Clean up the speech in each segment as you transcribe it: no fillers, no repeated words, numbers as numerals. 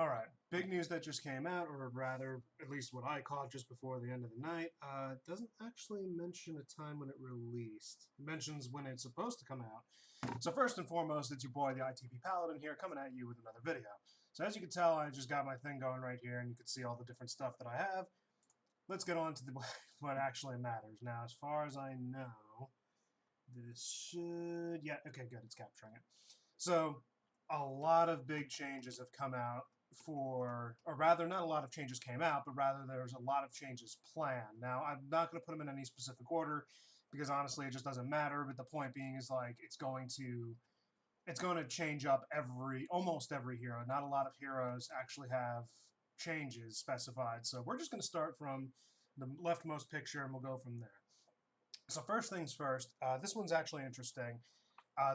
All right, big news that just came out, or rather, at least what I caught just before the end of the night. It doesn't actually mention a time when it released. It mentions when it's supposed to come out. So first and foremost, it's your boy, the ITP Paladin here, coming at you with another video. So as you can tell, I just got my thing going right here, and you can see all the different stuff that I have. Let's get on to what actually matters. Now, as far as I know, this should... Yeah, okay, good, it's capturing it. So, a lot of big changes have come out or rather, not a lot of changes came out, but rather there's a lot of changes planned. Now, I'm not going to put them in any specific order, because honestly, it just doesn't matter, but the point being is, like, it's going to change up almost every hero. Not a lot of heroes actually have changes specified, so we're just going to start from the leftmost picture, and we'll go from there. So first things first, this one's actually interesting.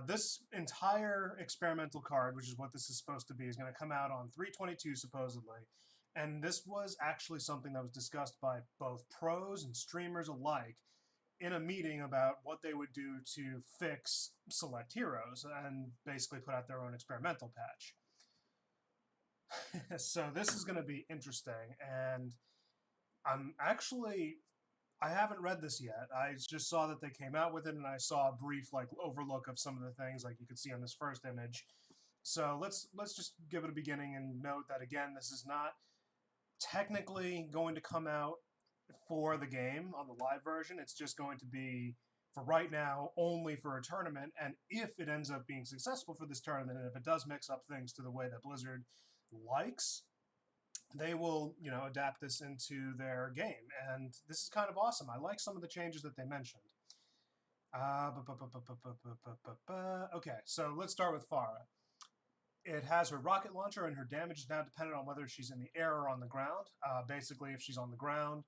This entire experimental card, which is what this is supposed to be, is going to come out on 3/22 supposedly. And this was actually something that was discussed by both pros and streamers alike in a meeting about what they would do to fix select heroes and basically put out their own experimental patch. So this is going to be interesting, and I haven't read this yet. I just saw that they came out with it, and I saw a brief overlook of some of the things like you could see on this first image. So let's just give it a beginning and note that, again, this is not technically going to come out for the game on the live version. It's just going to be, for right now, only for a tournament, and if it ends up being successful for this tournament, and if it does mix up things to the way that Blizzard likes, they will, adapt this into their game, and this is kind of awesome. I like some of the changes that they mentioned. Okay, so let's start with Pharah. It has her rocket launcher, and her damage is now dependent on whether she's in the air or on the ground. Basically, if she's on the ground,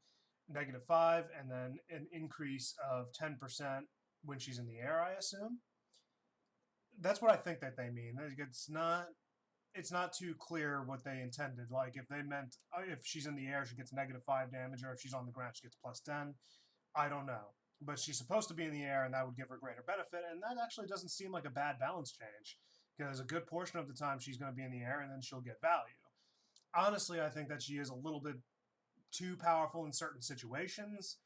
-5, and then an increase of 10% when she's in the air, I assume. That's what I think that they mean. It's not too clear what they intended. Like, if they meant if she's in the air, she gets -5 damage, or if she's on the ground, she gets +10. I don't know. But she's supposed to be in the air, and that would give her greater benefit, and that actually doesn't seem like a bad balance change, because a good portion of the time she's going to be in the air, and then she'll get value. Honestly, I think that she is a little bit too powerful in certain situations,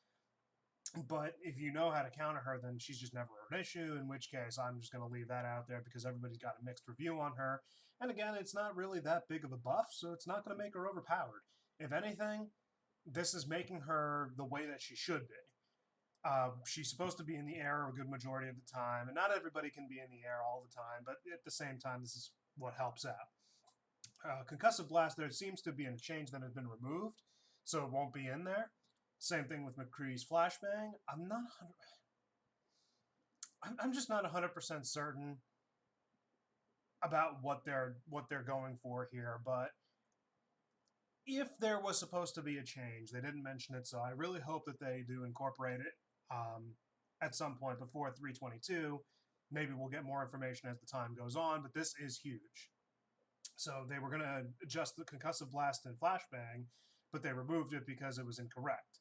but if you know how to counter her, then she's just never an issue, in which case I'm just going to leave that out there because everybody's got a mixed review on her. And again, it's not really that big of a buff, so it's not going to make her overpowered. If anything, this is making her the way that she should be. She's supposed to be in the air a good majority of the time, and not everybody can be in the air all the time, but at the same time, this is what helps out. Concussive Blast, there seems to be a change that has been removed, so it won't be in there. Same thing with McCree's Flashbang. I'm just not 100% certain about what they're going for here, but if there was supposed to be a change, they didn't mention it, so I really hope that they do incorporate it at some point before 3/22. Maybe we'll get more information as the time goes on, but this is huge. So they were going to adjust the Concussive Blast and Flashbang, but they removed it because it was incorrect.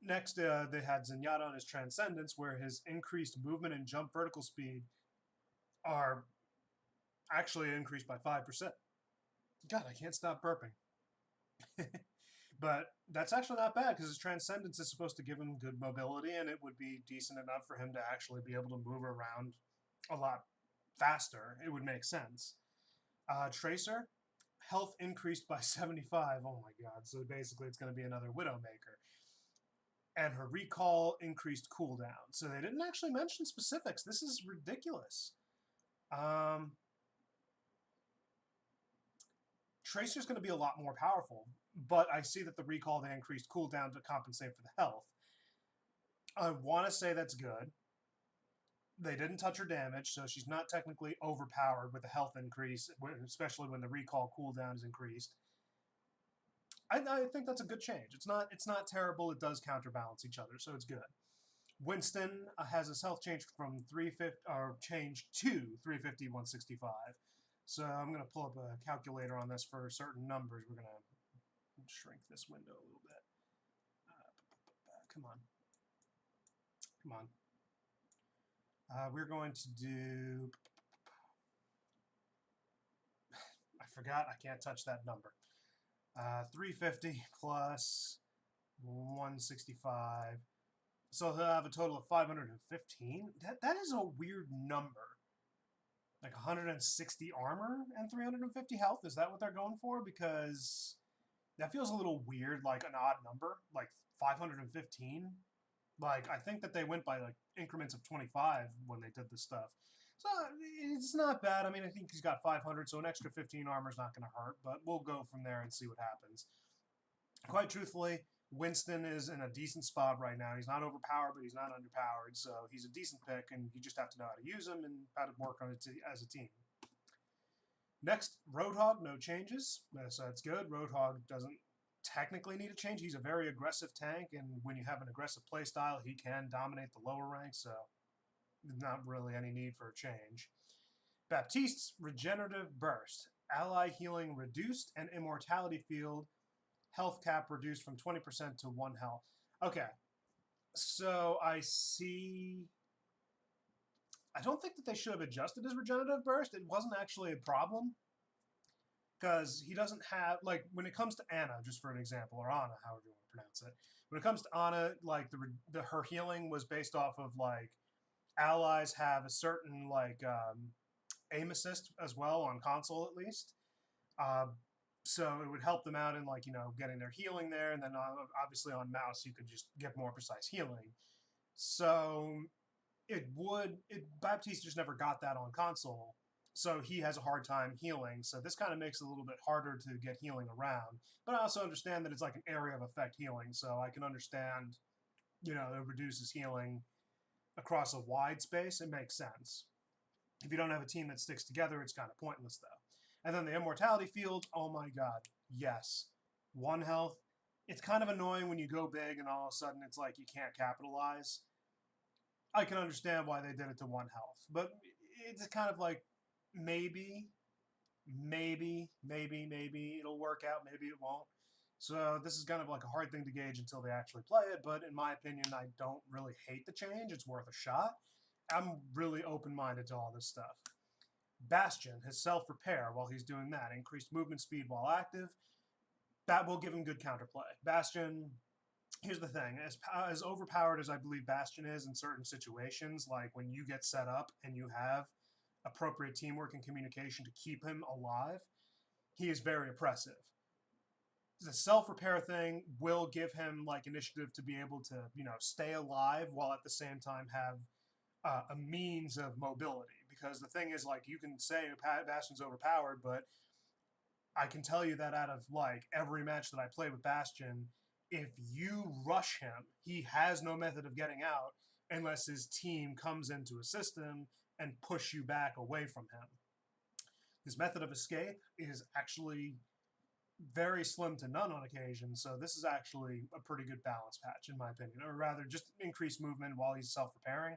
Next, they had Zenyatta on his Transcendence, where his increased movement and jump vertical speed are actually increased by 5%. God, I can't stop burping. But that's actually not bad, because his Transcendence is supposed to give him good mobility, and it would be decent enough for him to actually be able to move around a lot faster. It would make sense. Tracer, health increased by 75. Oh my god, so basically it's going to be another Widowmaker. And her recall increased cooldown. So they didn't actually mention specifics. This is ridiculous. Tracer's going to be a lot more powerful, but I see that the recall, they increased cooldown to compensate for the health. I want to say that's good. They didn't touch her damage, so she's not technically overpowered with the health increase, especially when the recall cooldown is increased. I think that's a good change. It's not terrible. It does counterbalance each other, so it's good. Winston has his health changed from 350 or changed to 350, 165. So I'm going to pull up a calculator on this for certain numbers. We're going to shrink this window a little bit. Come on. Come on. We're going to do... I forgot I can't touch that number. 350 plus 165. So he'll have a total of 515. That is a weird number. Like 160 armor and 350 health. Is that what they're going for? Because that feels a little weird, like an odd number, like 515. Like, I think that they went by like increments of 25 when they did this stuff. So it's not bad. I mean, I think he's got 500, so an extra 15 armor is not going to hurt, but we'll go from there and see what happens. Quite truthfully, Winston is in a decent spot right now. He's not overpowered, but he's not underpowered, so he's a decent pick, and you just have to know how to use him and how to work on it as a team. Next, Roadhog, no changes, so that's good. Roadhog doesn't technically need a change. He's a very aggressive tank, and when you have an aggressive playstyle, he can dominate the lower ranks, so not really any need for a change. Baptiste's Regenerative Burst. Ally healing reduced and immortality field health cap reduced from 20% to 1 health. Okay, so I see... I don't think that they should have adjusted his Regenerative Burst. It wasn't actually a problem. Because he doesn't have, like, when it comes to Ana, just for an example, or Ana, however you want to pronounce it. When it comes to Ana, like, her healing was based off of, like, allies have a certain, like, aim assist as well, on console at least. So it would help them out in, like, you know, getting their healing there, and then obviously on mouse you could just get more precise healing. So Baptiste just never got that on console, so he has a hard time healing. So this kind of makes it a little bit harder to get healing around. But I also understand that it's like an area of effect healing, so I can understand, you know, it reduces healing across a wide space. It makes sense. If you don't have a team that sticks together, it's kind of pointless, though. And then the immortality field, oh my god, yes. 1 health. It's kind of annoying when you go big and all of a sudden it's like you can't capitalize. I can understand why they did it to 1 health. But it's kind of like, maybe it'll work out, maybe it won't. So this is kind of like a hard thing to gauge until they actually play it, but in my opinion, I don't really hate the change. It's worth a shot. I'm really open-minded to all this stuff. Bastion, his self-repair while he's doing that. Increased movement speed while active. That will give him good counterplay. Bastion, here's the thing. As overpowered as I believe Bastion is in certain situations, like when you get set up and you have appropriate teamwork and communication to keep him alive, he is very oppressive. The self-repair thing will give him like initiative to be able to, you know, stay alive while at the same time have a means of mobility. Because the thing is, like, you can say Bastion's overpowered, but I can tell you that out of like every match that I play with Bastion, if you rush him, he has no method of getting out unless his team comes in to assist him and push you back away from him. His method of escape is actually very slim to none on occasion, so this is actually a pretty good balance patch, in my opinion. Or rather, just increased movement while he's self-repairing.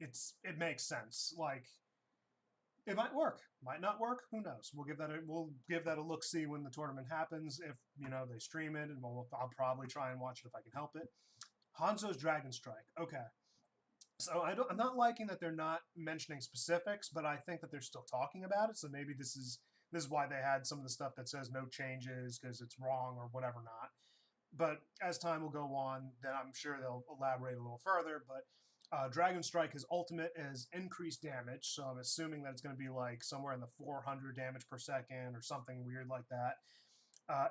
It makes sense. Like, it might work, might not work. Who knows? We'll give that a look-see when the tournament happens. If, you know, they stream it, and I'll probably try and watch it if I can help it. Hanzo's Dragon Strike. Okay. So I'm not liking that they're not mentioning specifics, but I think that they're still talking about it. So maybe this is why they had some of the stuff that says no changes because it's wrong or whatever not. But as time will go on, then I'm sure they'll elaborate a little further. But Dragon Strike, his ultimate is increased damage. So I'm assuming that it's going to be like somewhere in the 400 damage per second or something weird like that.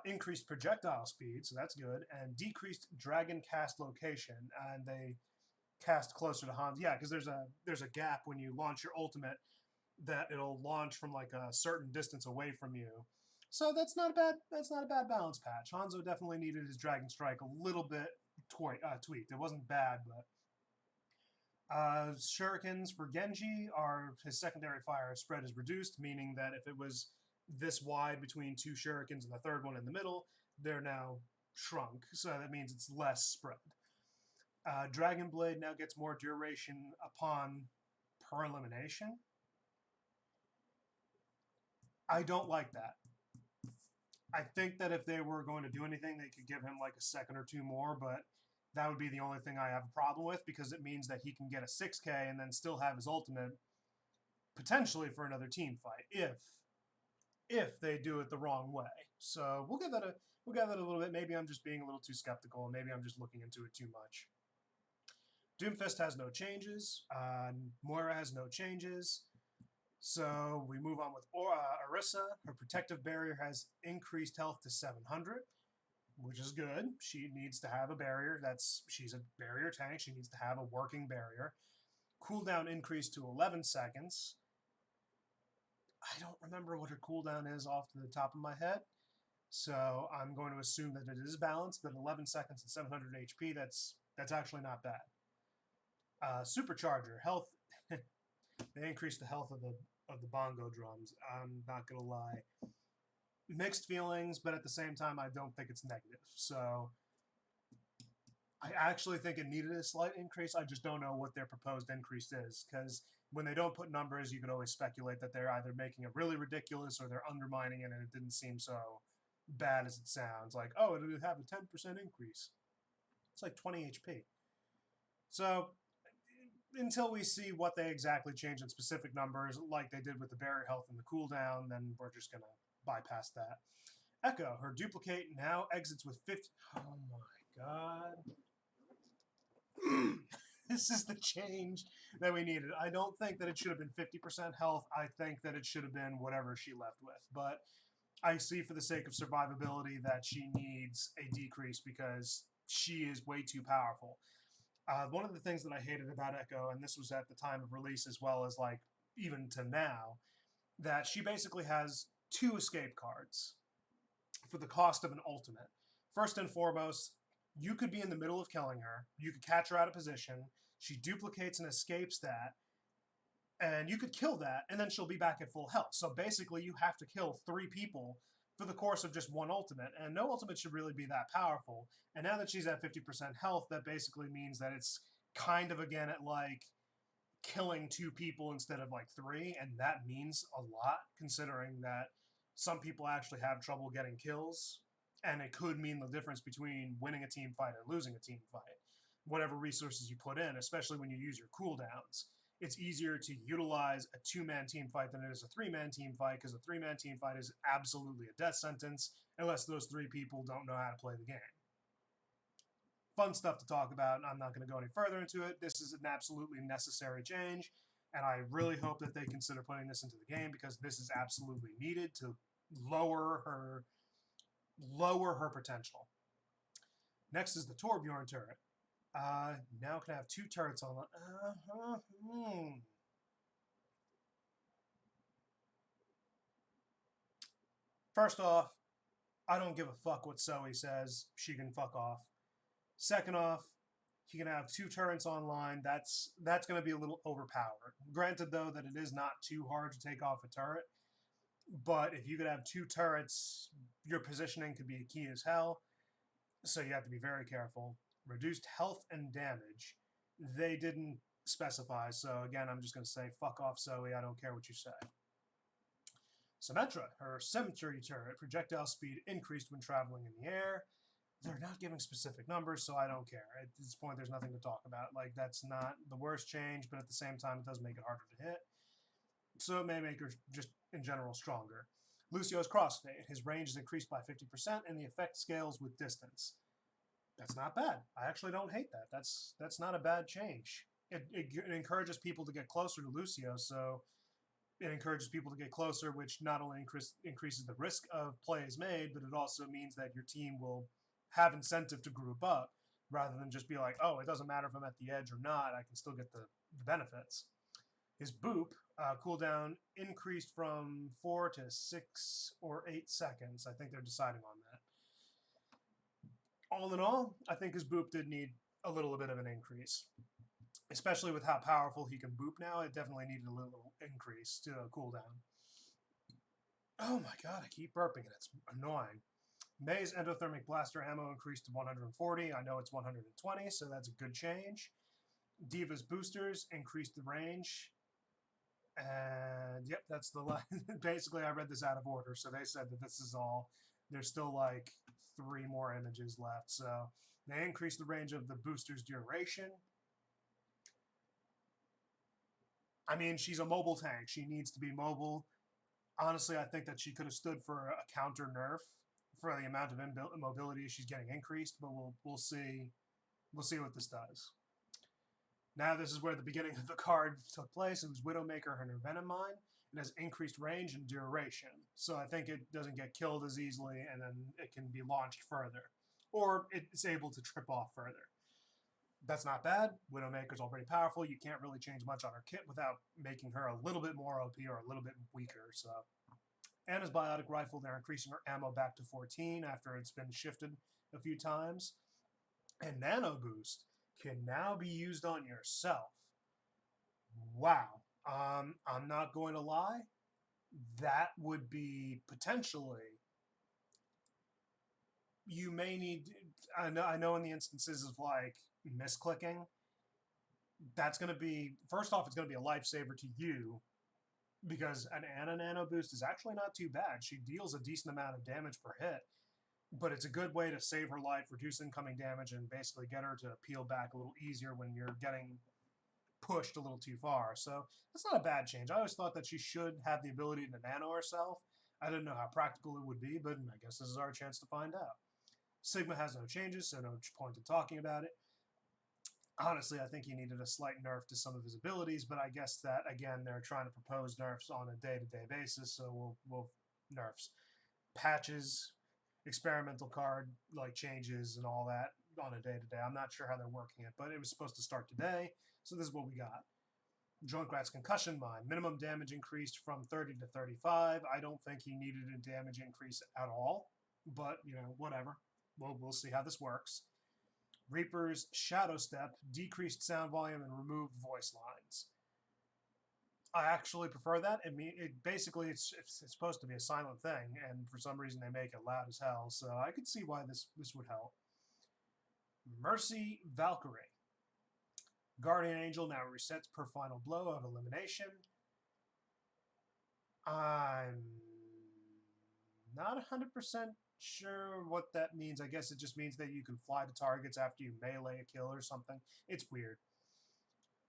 Increased projectile speed, so that's good. And decreased dragon cast location. And they cast closer to Hans. Yeah, because there's a gap when you launch your ultimate that it'll launch from like a certain distance away from you. So that's not a bad balance patch. Hanzo definitely needed his Dragon Strike a little bit tweaked. It wasn't bad, but shurikens for Genji are his secondary fire spread is reduced, meaning that if it was this wide between 2 shurikens and the third one in the middle, they're now shrunk. So that means it's less spread. Dragon Blade now gets more duration upon per elimination. I don't like that. I think that if they were going to do anything, they could give him like a second or 2 more, but that would be the only thing I have a problem with because it means that he can get a 6K and then still have his ultimate potentially for another team fight if they do it the wrong way. So we'll give that a little bit. Maybe I'm just being a little too skeptical, and maybe I'm just looking into it too much. Doomfist has no changes. Moira has no changes. So we move on with Orisa. Her protective barrier has increased health to 700, which is good. She needs to have a barrier. She's a barrier tank. She needs to have a working barrier. Cooldown increased to 11 seconds. I don't remember what her cooldown is off the top of my head, so I'm going to assume that it is balanced. That 11 seconds and 700 HP. That's actually not bad. Supercharger health. They increased the health of the bongo drums. I'm not gonna lie. Mixed feelings, but at the same time, I don't think it's negative. So I actually think it needed a slight increase. I just don't know what their proposed increase is, because when they don't put numbers, you could always speculate that they're either making it really ridiculous or they're undermining it, and it didn't seem so bad as it sounds. Like, oh, it would have a 10% increase. It's like 20 HP. So until we see what they exactly change in specific numbers, like they did with the barrier health and the cooldown, then we're just going to bypass that. Echo, her duplicate now exits with 50. Oh my god. This is the change that we needed. I don't think that it should have been 50% health. I think that it should have been whatever she left with. But I see, for the sake of survivability, that she needs a decrease because she is way too powerful. One of the things that I hated about Echo, and this was at the time of release as well as like even to now, that she basically has 2 escape cards for the cost of an ultimate. First and foremost, you could be in the middle of killing her. You could catch her out of position. She duplicates and escapes that. And you could kill that, and then she'll be back at full health. So basically, you have to kill 3 people for the course of just 1 ultimate. And no ultimate should really be that powerful. And now that she's at 50% health, that basically means that it's kind of, again, at like killing 2 people instead of like 3. And that means a lot, considering that some people actually have trouble getting kills. And it could mean the difference between winning a team fight and losing a team fight. Whatever resources you put in, especially when you use your cooldowns. It's easier to utilize a 2-man team fight than it is a 3-man team fight, because a 3-man team fight is absolutely a death sentence unless those 3 people don't know how to play the game. Fun stuff to talk about, and I'm not going to go any further into it. This is an absolutely necessary change, and I really hope that they consider putting this into the game, because this is absolutely needed to lower her potential. Next is the Torbjorn turret. Now can have 2 turrets on. First off, I don't give a fuck what Zoe says. She can fuck off. Second off, he can have 2 turrets online. That's going to be a little overpowered. Granted, though, that it is not too hard to take off a turret. But if you could have 2 turrets, your positioning could be key as hell. So you have to be very careful. Reduced health and damage. They didn't specify, so again, I'm just going to say, fuck off, Zoe, I don't care what you say. Symmetra, her symmetry turret, projectile speed increased when traveling in the air. They're not giving specific numbers, so I don't care. At this point, there's nothing to talk about. Like, that's not the worst change, but at the same time, it does make it harder to hit. So it may make her just, in general, stronger. Lucio's crossfade. His range is increased by 50%, and the effect scales with distance. That's not bad. I actually don't hate that. That's not a bad change. It encourages people to get closer to Lucio, so it encourages people to get closer, which not only increases the risk of plays made, but it also means that your team will have incentive to group up, rather than just be like, oh, it doesn't matter if I'm at the edge or not, I can still get the benefits. His boop cooldown increased from 4 to 6 or 8 seconds. I think they're deciding on that. All in all, I think his boop did need a little bit of an increase. Especially with how powerful he can boop now, it definitely needed a little increase to a cooldown. Oh my god, I keep burping and it's annoying. Mei's endothermic blaster ammo increased to 140. I know it's 120, so that's a good change. D.Va's boosters increased the range. And yep, that's the line. Basically, I read this out of order, so they said that this is all. There's still like 3 more images left. So they increased the range of the booster's duration. I mean, she's a mobile tank. She needs to be mobile. Honestly, I think that she could have stood for a counter nerf for the amount of mobility she's getting increased, but we'll see. We'll see what this does. Now this is where the beginning of the card took place. It was Widowmaker, her Venom Mine. It has increased range and duration, so I think it doesn't get killed as easily, and then it can be launched further, or it's able to trip off further. That's not bad. Widowmaker's already powerful. You can't really change much on her kit without making her a little bit more OP or a little bit weaker. So, Anna's Biotic Rifle, they're increasing her ammo back to 14 after it's been shifted a few times. And Nano Boost can now be used on yourself. Wow. I'm not going to lie. That would be potentially. You may need. I know in the instances of like misclicking, that's going to be, first off, it's going to be a lifesaver to you because an Anna Nano Boost is actually not too bad. She deals a decent amount of damage per hit, but it's a good way to save her life, reduce incoming damage, and basically get her to peel back a little easier when you're getting pushed a little too far. So that's not a bad change. I always thought that she should have the ability to nano herself. I didn't know how practical it would be, but I guess this is our chance to find out. Sigma has no changes, so no point in talking about it. Honestly, I think he needed a slight nerf to some of his abilities, but I guess that, again, they're trying to propose nerfs on a day-to-day basis, so we'll nerfs. Patches, experimental card, like changes and all that on a day-to-day. I'm not sure how they're working it, but it was supposed to start today, so this is what we got. Junkrat's Concussion Mine. Minimum damage increased from 30 to 35. I don't think he needed a damage increase at all, but, whatever. We'll see how this works. Reaper's Shadow Step, decreased sound volume and removed voice lines. I actually prefer that. Basically it's supposed to be a silent thing, and for some reason they make it loud as hell. So I could see why this would help. Mercy Valkyrie. Guardian Angel now resets per final blow of elimination. I'm not 100% sure what that means. I guess it just means that you can fly to targets after you melee a kill or something. It's weird.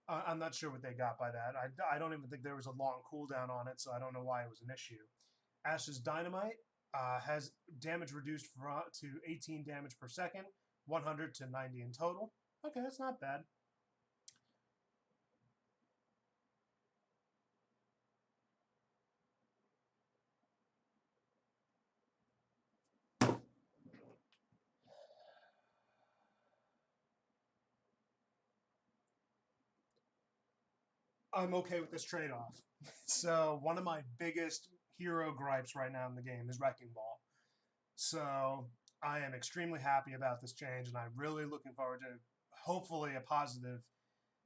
I'm not sure what they got by that. I don't even think there was a long cooldown on it, so I don't know why it was an issue. Ash's Dynamite has damage reduced to 18 damage per second, 100 to 90 in total. Okay, that's not bad. I'm okay with this trade-off. So one of my biggest hero gripes right now in the game is Wrecking Ball. So I am extremely happy about this change, and I'm really looking forward to hopefully a positive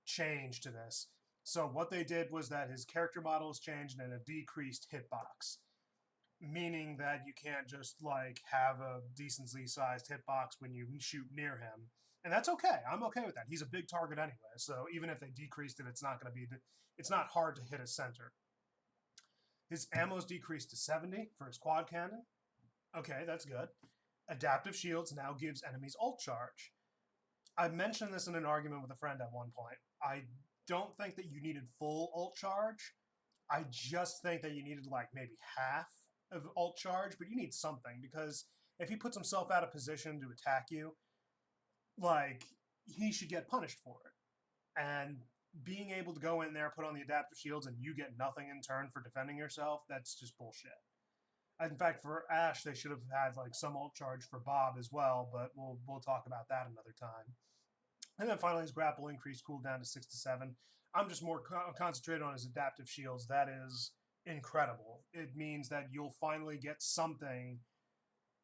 change to this. So what they did was that his character model is changed and a decreased hitbox, meaning that you can't just like have a decently sized hitbox when you shoot near him. And that's okay. I'm okay with that. He's a big target anyway, so even if they decreased it, it's not hard to hit his center. His ammo's decreased to 70 for his quad cannon. Okay, that's good. Adaptive shields now gives enemies ult charge. I mentioned this in an argument with a friend at one point. I don't think that you needed full ult charge. I just think that you needed like maybe half of ult charge, but you need something, because if he puts himself out of position to attack you, like, he should get punished for it. And being able to go in there, put on the adaptive shields, and you get nothing in turn for defending yourself, that's just bullshit. In fact, for Ash, they should have had like some ult charge for Bob as well, but we'll talk about that another time. And then finally, his grapple increased cooldown to 6 to 7. I'm just more concentrated on his adaptive shields. That is incredible. It means that you'll finally get something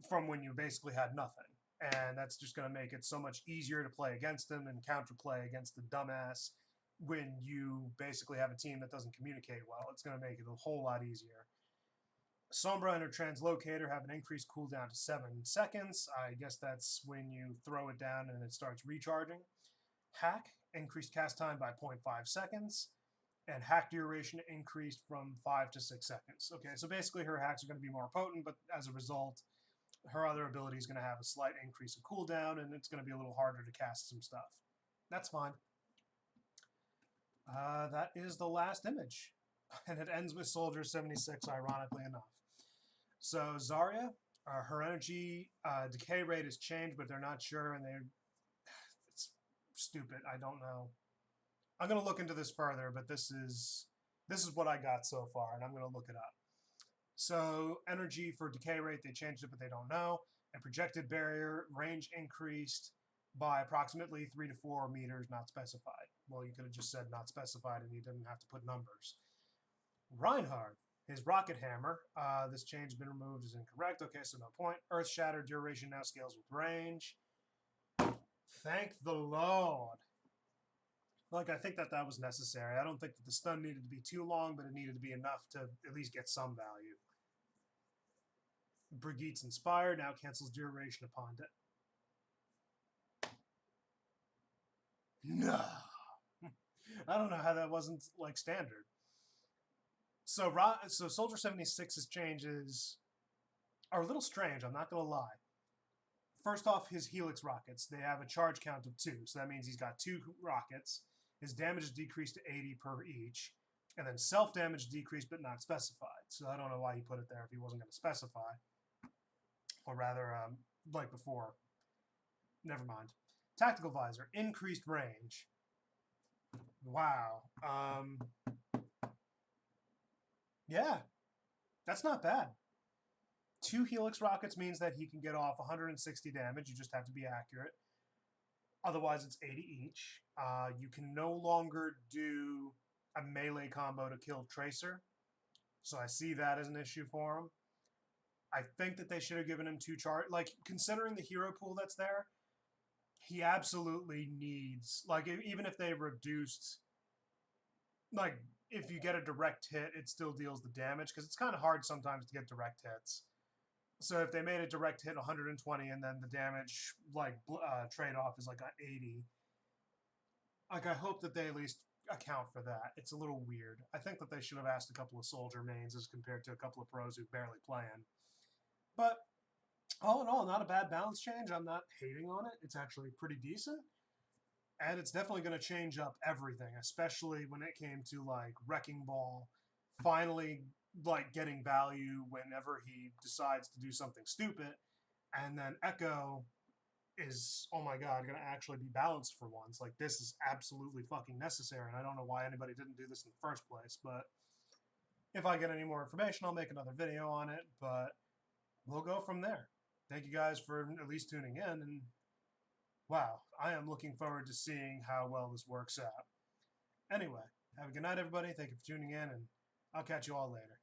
from when you basically had nothing. And that's just going to make it so much easier to play against him and counterplay against the dumbass when you basically have a team that doesn't communicate well. It's going to make it a whole lot easier. Sombra and her Translocator have an increased cooldown to 7 seconds. I guess that's when you throw it down and it starts recharging. Hack increased cast time by 0.5 seconds. And hack duration increased from 5 to 6 seconds. Okay, so basically her hacks are going to be more potent, but as a result, her other ability is going to have a slight increase of cooldown, and it's going to be a little harder to cast some stuff. That's fine. That is the last image. and it ends with Soldier 76, ironically enough. So Zarya, her energy decay rate has changed, but they're not sure, and it's stupid. I don't know. I'm gonna look into this further, but this is what I got so far, and I'm gonna look it up. So energy for decay rate, they changed it, but they don't know. And projected barrier range increased by approximately 3 to 4 meters, not specified. Well, you could have just said not specified, and you didn't have to put numbers. Reinhardt, his rocket hammer. This change has been removed is incorrect. Okay, so no point. Earth shatter duration now scales with range. Thank the Lord. Like, I think that was necessary. I don't think that the stun needed to be too long, but it needed to be enough to at least get some value. Brigitte's Inspired now cancels duration upon death. No. I don't know how that wasn't, like, standard. So Soldier 76's changes are a little strange, I'm not going to lie. First off, his Helix rockets, they have a charge count of 2, so that means he's got 2 rockets. His damage is decreased to 80 per each, and then self-damage decreased but not specified. So I don't know why he put it there if he wasn't going to specify. Or rather, like before. Never mind. Tactical Visor, increased range. Wow. Yeah, that's not bad. 2 Helix rockets means that he can get off 160 damage. You just have to be accurate. Otherwise, it's 80 each. You can no longer do a melee combo to kill Tracer. So I see that as an issue for him. I think that they should have given him 2 charge. Like, considering the hero pool that's there, he absolutely needs... Like, even if they reduced... Like, if you get a direct hit, it still deals the damage. Because it's kind of hard sometimes to get direct hits. So if they made a direct hit 120 and then the damage, like, trade-off is like 80, like, I hope that they at least account for that. It's a little weird. I think that they should have asked a couple of Soldier mains as compared to a couple of pros who barely play in. But all in all, not a bad balance change. I'm not hating on it. It's actually pretty decent. And it's definitely going to change up everything, especially when it came to, like, Wrecking Ball finally, like, getting value whenever he decides to do something stupid. And then Echo is, oh my god, going to actually be balanced for once. Like, this is absolutely fucking necessary, and I don't know why anybody didn't do this in the first place, but if I get any more information, I'll make another video on it, but we'll go from there. Thank you guys for at least tuning in, and wow, I am looking forward to seeing how well this works out. Anyway, have a good night, everybody. Thank you for tuning in, and I'll catch you all later.